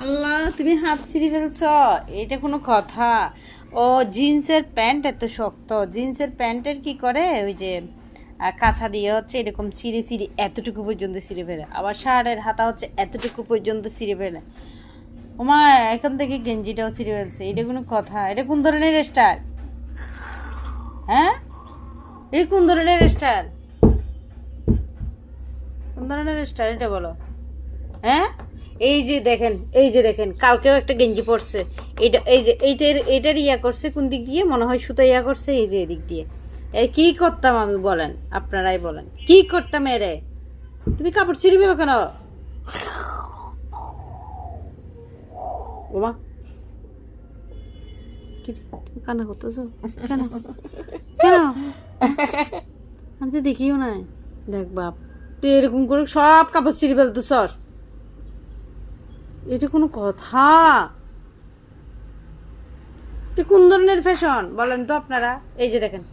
আল্লাহ, তুমি হাত ছিঁড়ে ফেলছ, এটা কোনো কথা? ও জিন্সের প্যান্ট এত শক্ত, জিন্সের প্যান্টের কি করে ওই যে কাছা দিয়ে হচ্ছে এরকম ছিঁড়ে ছিঁড়ে এতটুকু পর্যন্ত ছিঁড়ে ফেলে, আবার শার্টের হাতা হচ্ছে এতটুকু পর্যন্ত ছিঁড়ে ফেলে। ওমা, এখন থেকে গেঞ্জিটাও ছিঁড়ে ফেলছে, এটা কোনো কথা? এটা কোন ধরনের স্টাইল? হ্যাঁ, এটা কোন ধরনের স্টাইল? কোন ধরনের স্টাইল এটা বলো? হ্যাঁ, এই যে দেখেন, এই যে দেখেন, কালকেও একটা গেঞ্জি পরছে, এইটা এই যে এইটার ইয়া করছে কোন দিক দিয়ে, মনে হয় সুতো ইয়া করছে, এই যে এদিক দিয়ে। কি করতাম আমি বলেন, আপনারাই বলেন, কি করতাম এরে? তুমি কাপড় ছিঁড়ে ফেলো কেন? ওমা, কি তুমি কান্না করতেছো কেন? কেন? আমি তো দেখিও নাই। দেখ বাপ, তুই এরকম করে সব কাপড় ছিঁড়ে ফেলতেছস, এটা কোনো কথা? এটা কোন ধরনের ফ্যাশন বলেন তো আপনারা? এই যে দেখেন,